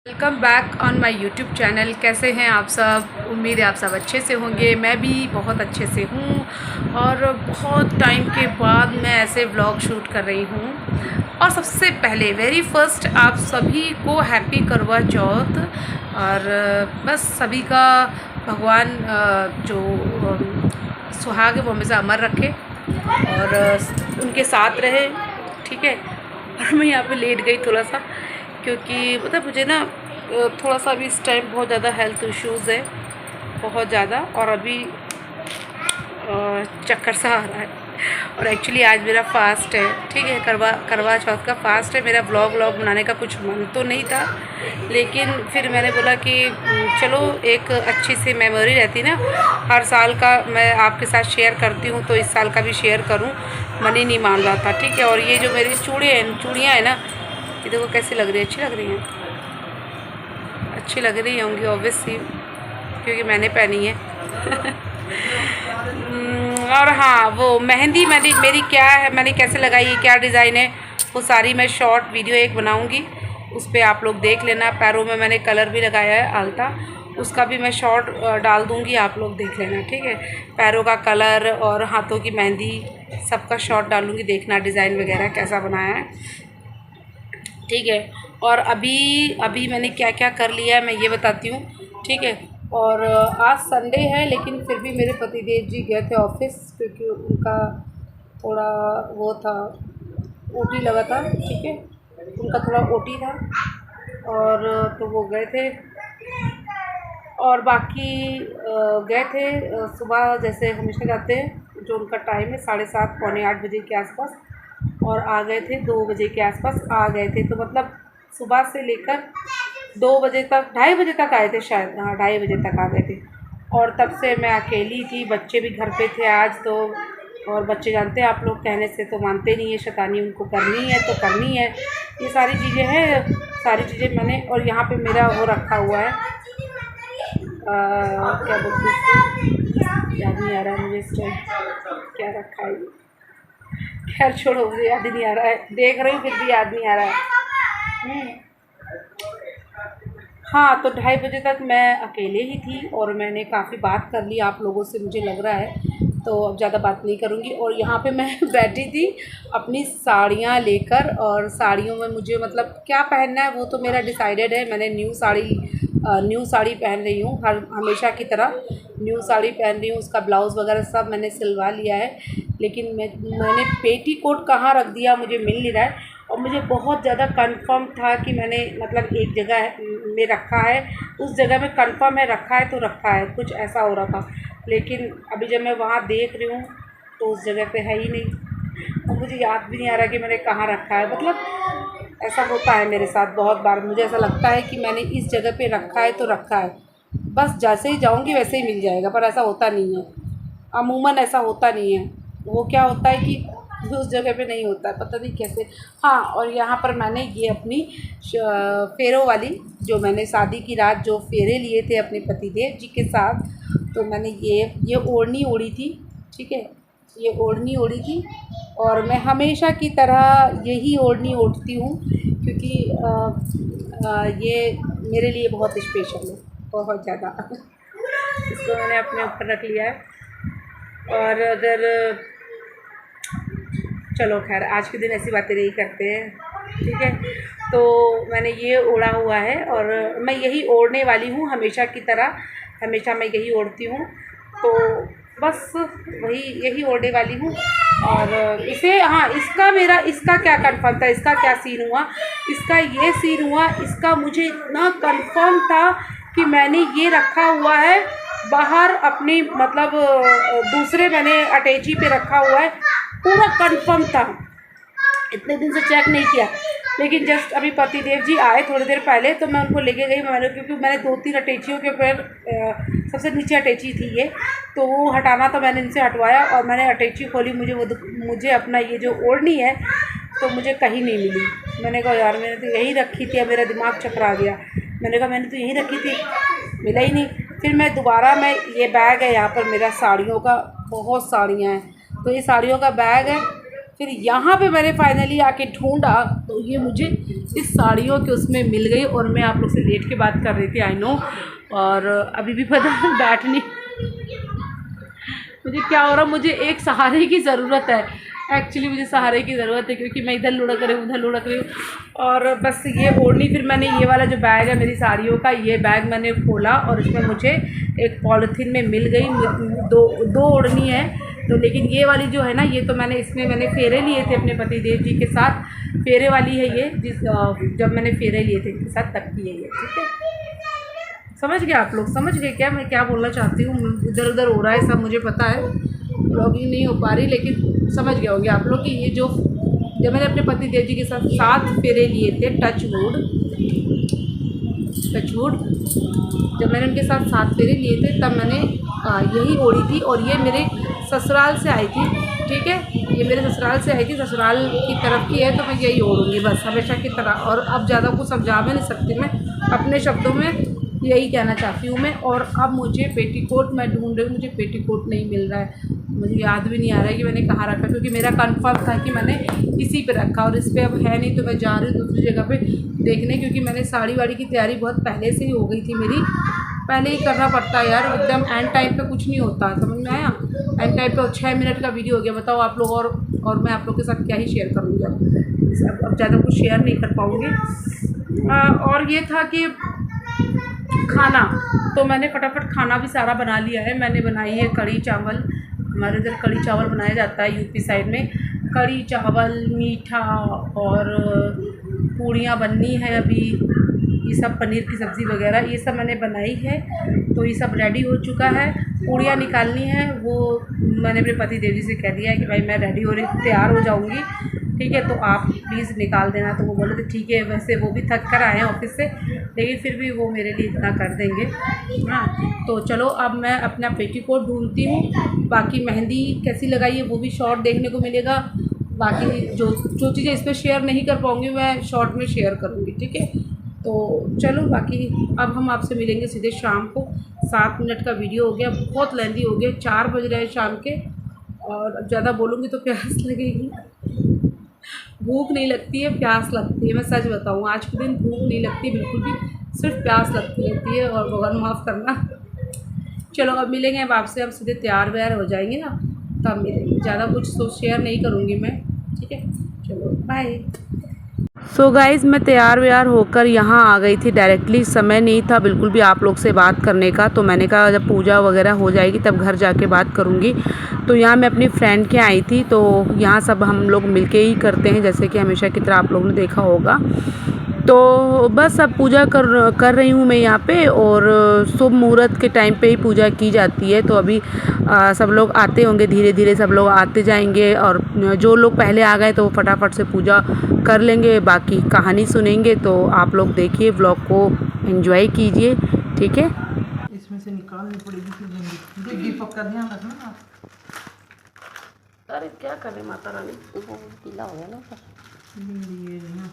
Welcome back on my YouTube channel. कैसे हैं आप सब? उम्मीद है आप सब अच्छे से होंगे। मैं भी बहुत अच्छे से हूँ और बहुत टाइम के बाद मैं ऐसे व्लॉग शूट कर रही हूँ। और सबसे पहले वेरी फर्स्ट आप सभी को हैप्पी करवा चौथ। और बस सभी का भगवान जो सुहाग है वो हमेशा अमर रखे और उनके साथ रहे। ठीक है। और मैं यहाँ पे लेट गई थोड़ा सा, क्योंकि मतलब मुझे ना थोड़ा सा अभी इस टाइम बहुत ज़्यादा हेल्थ इश्यूज़ है, बहुत ज़्यादा। और अभी चक्कर सा आ रहा है। और एक्चुअली आज मेरा फास्ट है। ठीक है, करवा चौथ का फास्ट है मेरा। व्लॉग बनाने का कुछ मन तो नहीं था, लेकिन फिर मैंने बोला कि चलो एक अच्छी सी मेमोरी रहती ना, हर साल का मैं आपके साथ शेयर करती हूँ, तो इस साल का भी शेयर करूँ। मन ही नहीं मान रहा था। ठीक है। और ये जो मेरी चूड़ियाँ हैं ना, ये देखो कैसी लग रही है। अच्छी लग रही हैं, अच्छी लग रही होंगी ऑब्वियसली, क्योंकि मैंने पहनी है। और हाँ, वो मेहंदी मेरी क्या है, मैंने कैसे लगाई है, क्या डिज़ाइन है, वो सारी मैं शॉर्ट वीडियो एक बनाऊंगी, उस पर आप लोग देख लेना। पैरों में मैंने कलर भी लगाया है आल्ता, उसका भी मैं शॉर्ट डाल दूंगी, आप लोग देख लेना। ठीक है। पैरों का कलर और हाथों की मेहंदी सबका शॉर्ट डालूंगी, देखना डिज़ाइन वगैरह कैसा बनाया है। ठीक है। और अभी मैंने क्या क्या कर लिया है मैं ये बताती हूँ। ठीक है। और आज संडे है, लेकिन फिर भी मेरे पतिदेव जी गए थे ऑफिस, क्योंकि उनका थोड़ा वो था, ओटी लगा था। ठीक है, उनका थोड़ा ओटी था, और तो वो गए थे। और बाकी गए थे सुबह, जैसे हमेशा जाते हैं, जो उनका टाइम है 7:30 पौने 8 बजे के आसपास, और आ गए थे 2 बजे के आसपास आ गए थे। तो मतलब सुबह से लेकर 2 बजे तक, 2:30 बजे तक आए थे शायद। हाँ, 2:30 बजे तक आ गए थे। और तब से मैं अकेली थी, बच्चे भी घर पे थे आज तो। और बच्चे जानते हैं आप लोग, कहने से तो मानते नहीं है, शैतानी उनको करनी है तो करनी है। ये सारी चीज़ें हैं, सारी चीज़ें मैंने। और यहाँ पे मेरा वो रखा हुआ है, क्या बोलते हैं, याद नहीं आ रहा है मुझे इस टाइम क्या रखा है। खैर छोड़ो, मुझे याद ही नहीं आ रहा है, देख रही हूँ फिर भी याद नहीं आ रहा है। हाँ, तो 2:30 बजे तक मैं अकेले ही थी, और मैंने काफ़ी बात कर ली आप लोगों से, मुझे लग रहा है, तो अब ज़्यादा बात नहीं करूँगी। और यहाँ पे मैं बैठी थी अपनी साड़ियाँ लेकर, और साड़ियों में मुझे मतलब क्या पहनना है वो तो मेरा डिसाइडेड है। मैंने न्यू साड़ी पहन रही हूँ, हमेशा की तरह न्यू साड़ी पहन रही हूँ। उसका ब्लाउज़ वगैरह सब मैंने सिलवा लिया है, लेकिन मैंने पेटीकोट कहाँ रख दिया मुझे मिल नहीं रहा है। और मुझे बहुत ज़्यादा कंफर्म था कि मैंने मतलब एक जगह में रखा है, उस जगह में कंफर्म है रखा है तो रखा है, कुछ ऐसा हो रहा था। लेकिन अभी जब मैं वहाँ देख रही हूँ तो उस जगह पे है ही नहीं, और मुझे याद भी नहीं आ रहा कि मैंने कहाँ रखा है। मतलब ऐसा होता है मेरे साथ बहुत बार, मुझे ऐसा लगता है कि मैंने इस जगह पे रखा है तो रखा है, बस जैसे ही जाऊँगी वैसे ही मिल जाएगा, पर ऐसा होता नहीं है। अमूमन ऐसा होता नहीं है। वो क्या होता है कि उस जगह पे नहीं होता है, पता नहीं कैसे। हाँ, और यहाँ पर मैंने ये अपनी फेरों वाली, जो मैंने शादी की रात जो फेरे लिए थे अपने पतिदेव जी के साथ, तो मैंने ये ओढ़नी ओढ़ी थी। ठीक है, ये ओढ़नी ओढ़ी थी, और मैं हमेशा की तरह यही ओढ़नी ओढ़ती हूँ, क्योंकि ये मेरे लिए बहुत स्पेशल है, बहुत ज़्यादा। इसको मैंने अपने ऊपर रख लिया है। और अगर चलो खैर, आज के दिन ऐसी बातें नहीं करते हैं। ठीक है, तो मैंने ये ओढ़ा हुआ है, और मैं यही ओढ़ने वाली हूँ हमेशा की तरह, हमेशा मैं यही ओढ़ती हूँ। तो बस वही यही ओढ़ने वाली हूँ। और इसे, हाँ, इसका क्या कंफर्म था, इसका क्या सीन हुआ, इसका ये सीन हुआ, इसका मुझे इतना कंफर्म था कि मैंने ये रखा हुआ है बाहर अपनी, मतलब दूसरे मैंने अटैची पे रखा हुआ है, पूरा कंफर्म था। इतने दिन से चेक नहीं किया, लेकिन जस्ट अभी पतिदेव जी आए थोड़ी देर पहले, तो मैं उनको लेके गई। क्योंकि मैंने 2-3 अटैचियों के ऊपर, सबसे नीचे अटैची थी ये, तो वो हटाना था, मैंने इनसे हटवाया, और मैंने अटैची खोली, मुझे अपना ये जो ओढ़नी है तो मुझे कहीं नहीं मिली। मैंने कहा यार, मैंने तो यहीं रखी थी, अब मेरा दिमाग चकरा गया। मैंने कहा मैंने तो यहीं रखी थी, मिला ही नहीं। फिर मैं दोबारा, मैं ये बैग है यहाँ पर मेरा साड़ियों का, बहुत साड़ियाँ हैं, तो ये साड़ियों का बैग है। फिर यहाँ पे मैंने फाइनली आके ढूंढा, तो ये मुझे इस साड़ियों के उसमें मिल गई और मैं आप लोग से लेट के बात कर रही थी, आई नो। और अभी भी पता है बैठने मुझे क्या हो रहा, मुझे एक सहारे की ज़रूरत है। एक्चुअली मुझे सहारे की ज़रूरत है क्योंकि मैं इधर लुढ़क रही हूँ उधर लुढ़क रही हूँ। और बस ये ओढ़नी, फिर मैंने ये वाला जो बैग है मेरी साड़ियों का, ये बैग मैंने खोला और इसमें मुझे एक पॉलीथीन में मिल गई दो ओढ़नी है। तो लेकिन ये वाली जो है ना, ये तो इसमें मैंने फेरे लिए थे अपने पति देव जी के साथ, फेरे वाली है ये, जब मैंने फेरे लिए थे इनके साथ तब की है ये, ठीक है। समझ गए आप लोग, समझ गए क्या मैं क्या बोलना चाहती हूँ। इधर उधर हो रहा है सब, मुझे पता है ब्लॉगिंग नहीं हो पा रही, लेकिन समझ गए होंगे आप लोग कि ये जो जब मैंने अपने पति देव जी के साथ 7 फेरे लिए थे, टच वुड, जब मैंने उनके साथ 7 फेरे लिए थे तब मैंने यही ओढ़ी थी। और ये मेरे ससुराल से आई थी, ठीक है, ये मेरे ससुराल से आई थी, ससुराल की तरफ की है, तो मैं यही ओढ़ूँगी बस हमेशा की तरह। और अब ज़्यादा कुछ समझा भी नहीं सकती, मैं अपने शब्दों में यही कहना चाहती हूँ मैं। और अब मुझे पेटीकोट मैं ढूंढ रही हूँ, मुझे पेटीकोट नहीं मिल रहा है, मुझे याद भी नहीं आ रहा है कि मैंने कहाँ रखा, क्योंकि मेरा कंफर्म था कि मैंने इसी पे रखा और इस पे अब है नहीं। तो मैं जा रही हूँ दूसरी जगह पे देखने, क्योंकि मैंने साड़ी वाड़ी की तैयारी बहुत पहले से ही हो गई थी मेरी, पहले ही करना पड़ता है यार, एकदम एंड टाइम पे कुछ नहीं होता, समझ में आया। एंड टाइम पे 6 मिनट का वीडियो हो गया, बताओ आप लोग। और मैं आप लोग के साथ क्या ही शेयर करूँगी, अब ज़्यादा कुछ शेयर नहीं कर पाऊँगी। और ये था कि खाना, तो मैंने फटाफट खाना भी सारा बना लिया है। मैंने बनाई है कढ़ी चावल, हमारे इधर कढ़ी चावल बनाया जाता है यूपी साइड में, कढ़ी चावल, मीठा, और पूड़ियाँ बननी है अभी, ये सब पनीर की सब्ज़ी वगैरह ये सब मैंने बनाई है। तो ये सब रेडी हो चुका है, पूड़ियाँ निकालनी है, वो मैंने अपने पति देव जी से कह दिया है कि भाई मैं रेडी हो रही तैयार हो जाऊँगी, ठीक है, तो आप प्लीज़ निकाल देना। तो वो बोले थे ठीक है, वैसे वो भी थक कर आए हैं ऑफिस से, लेकिन फिर भी वो मेरे लिए इतना कर देंगे। हाँ, तो चलो अब मैं अपना पेटीकोट ढूंढती हूँ। बाकी मेहंदी कैसी लगाई है वो भी शॉर्ट देखने को मिलेगा। बाकी जो चीज़ें इस पर शेयर नहीं कर पाऊँगी मैं शॉर्ट में शेयर करूँगी, ठीक है। तो चलो बाकी अब हम आपसे मिलेंगे सीधे शाम को। 7 मिनट का वीडियो हो गया, बहुत लेंदी हो गया, 4 बज रहे हैं शाम के, और अब ज़्यादा बोलूँगी तो प्यास लगेगी। भूख नहीं लगती है, प्यास लगती है, मैं सच बताऊँ आज के दिन भूख नहीं लगती बिल्कुल भी, सिर्फ प्यास लगती रहती है। और भगवान माफ़ करना। चलो अब मिलेंगे, अब आपसे हम सीधे तैयार व्यार हो जाएंगे ना तब मिलेंगे, ज़्यादा कुछ तो शेयर नहीं करूँगी मैं, ठीक है। चलो बाय। सो गाइज़ मैं तैयार व्यार होकर यहाँ आ गई थी डायरेक्टली, समय नहीं था बिल्कुल भी आप लोग से बात करने का। तो मैंने कहा जब पूजा वगैरह हो जाएगी तब घर जाके बात करूँगी। तो यहाँ मैं अपनी फ्रेंड के आई थी, तो यहाँ सब हम लोग मिलके ही करते हैं जैसे कि हमेशा की तरह आप लोगों ने देखा होगा। तो बस अब पूजा कर रही हूँ मैं यहाँ पे, और शुभ मुहूर्त के टाइम पे ही पूजा की जाती है। तो अभी सब लोग आते होंगे, धीरे धीरे सब लोग आते जाएंगे, और जो लोग पहले आ गए तो फटाफट से पूजा कर लेंगे, बाकी कहानी सुनेंगे। तो आप लोग देखिए, व्लॉग को एंजॉय कीजिए, ठीक है। इसमें से निकालनी पड़ेगी फिर मेहंदी, दीपक का ध्यान रखना आप। अरे क्या करें माता रानी, वो पीला हो गया ना ये ना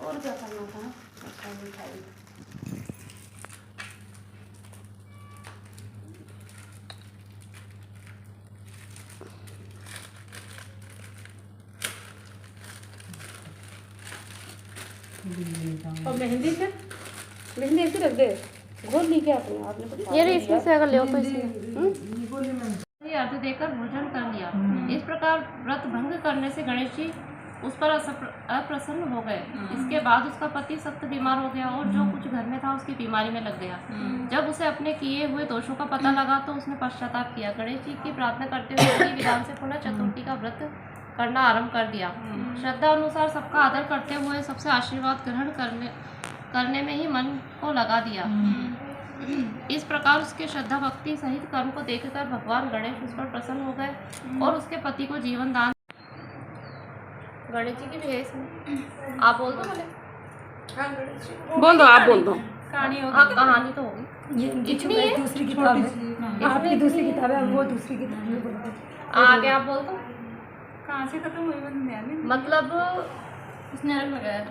और क्या करना था। और मेहंदी ऐसे रख दे, घोल ली क्या आपने ये इसमें से अगर ले तो इसमें आरती देकर भोजन कर लिया। इस प्रकार व्रत भंग करने से गणेश जी उस पर अप्रसन्न हो गए। इसके बाद उसका पति सख्त बीमार हो गया और जो कुछ घर में था उसकी बीमारी में लग गया। जब उसे अपने किए हुए दोषों का पता लगा तो उसने पश्चाताप किया। गणेश जी की प्रार्थना करते हुए उसी विधान से पुनः चतुर्थी का व्रत करना आरंभ कर दिया। श्रद्धा अनुसार सबका आदर करते हुए सबसे आशीर्वाद ग्रहण करने में ही मन को लगा दिया। इस प्रकार उसके श्रद्धा भक्ति सहित कर्म को देखकर भगवान गणेश उस पर प्रसन्न हो गए और उसके पति को जीवन दान। गणेश जी की भेष में आप बोल दो बोले, बोल दो, आप बोल दो। कहानी होगी। हाँ कहानी तो होगी, इतनी है। दूसरी किताब है, आपकी दूसरी किताब है, वो दूसरी किताब है। आगे आप बोल दो। कहाँ से खत्म हुई? मतलब उसने अलग लगाया,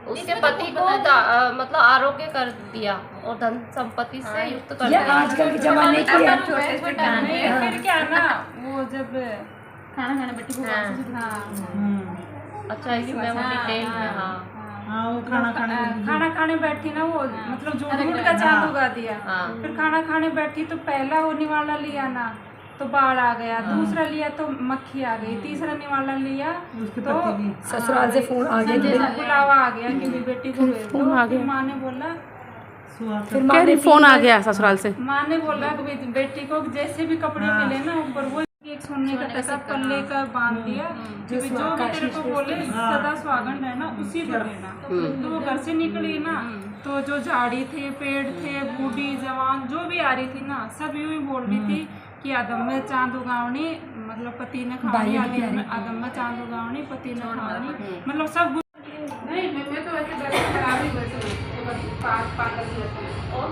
उसके पति को मतलब आरोग्य कर दिया और धन संपत्ति से युक्त कर ये दिया। आजकल के जमाने की है। फिर क्या ना, वो जब खाना खाने बैठी वो हाँ। हाँ अच्छा है कि मैं वो डिटेल में हाँ हाँ वो खाना खाने बैठी ना वो मतलब जो ढूंढ का चांद उगा दिया। हाँ। फिर खाना खाने बैठी तो पहला वो निवाला लिया ना तो बाढ़ आ गया, दूसरा लिया तो मक्खी आ गई, तीसरा निवाला लिया तो ससुराल से फोन आ गया बुलावा आ गया कि मेरी बेटी को भेज दो। फिर माँ ने बोला फ़ोन आ गया ससुराल से। माँ ने बोला कि बेटी को जैसे भी कपड़े मिले ना ऊपर वो एक सोने का टका पल्ले का बांध दिया कि जो भी तेरे को बोले सदा स्वागत है ना उसी को देना। तो वो घर से निकली ना तो जो झाड़ी थे पेड़ थे बूढ़ी जवान जो भी आ रही थी ना सब यूं ही बोल रही थी कि आदम में चांद उगावनी मतलब पति ने खावनी, आदम में चांद उगावनी पति ने खावनी मतलब सब नहीं। मैं तो वैसे घर से खराब ही वैसे और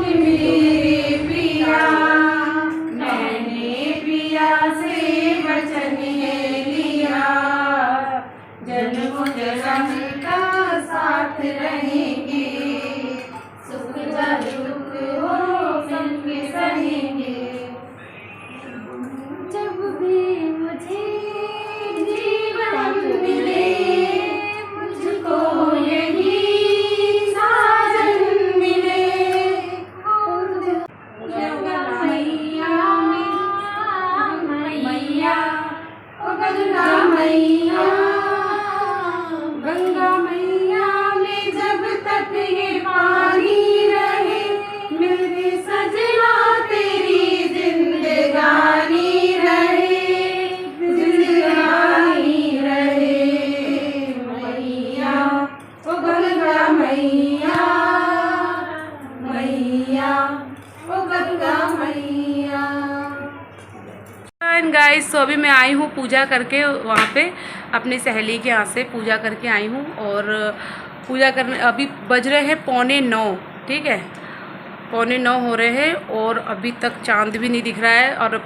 मेरे पिया मैंने पिया से वचन लिया जन्म जन्म का साथ रहेंगे सुख दुख हो मिलके सहेंगे। जब भी मुझे जीवन मिले मुझको यही साजन मिले। मैया ओ गंगा मैया गंगा मैया में जब तक ये पानी रहे मेरे सजना तेरी जिंदगानी रहे जिंदगानी रहे। मैया ओ गंगा मैया मैया ओ गंगा मैया। एंड गाइस तो अभी मैं आई हूँ पूजा करके वहाँ पे अपनी सहेली के यहाँ से पूजा करके आई हूँ और पूजा करने अभी बज रहे हैं 8:45 ठीक है 8:45 हो रहे हैं और अभी तक चांद भी नहीं दिख रहा है और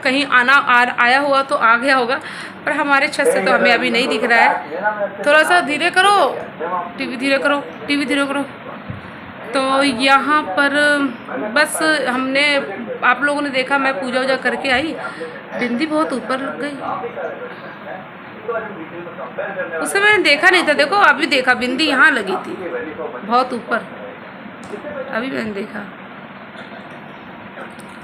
कहीं आया हुआ तो आ गया होगा पर हमारे छत से तो हमें अभी नहीं दिख रहा है। थोड़ा सा धीरे करो टीवी धीरे करो टीवी धीरे करो। तो यहाँ पर बस हमने आप लोगों ने देखा मैं पूजा वूजा करके आई बिंदी बहुत ऊपर गई उससे मैंने देखा नहीं था। देखो अभी देखा बिंदी यहाँ लगी थी बहुत ऊपर अभी मैंने देखा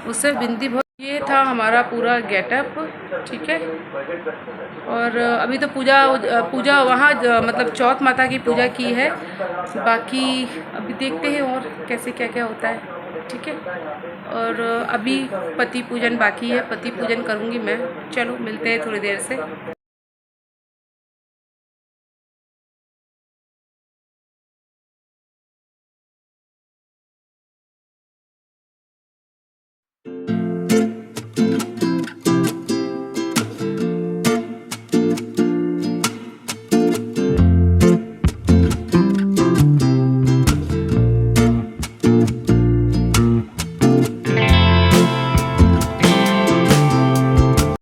उससे बिंदी बहुत। ये था हमारा पूरा गेटअप ठीक है और अभी तो पूजा वहाँ मतलब चौथ माता की पूजा की है बाकी अभी देखते हैं और कैसे क्या क्या होता है ठीक है। और अभी पति पूजन बाकी है पति पूजन करूँगी मैं। चलो मिलते हैं थोड़ी देर से।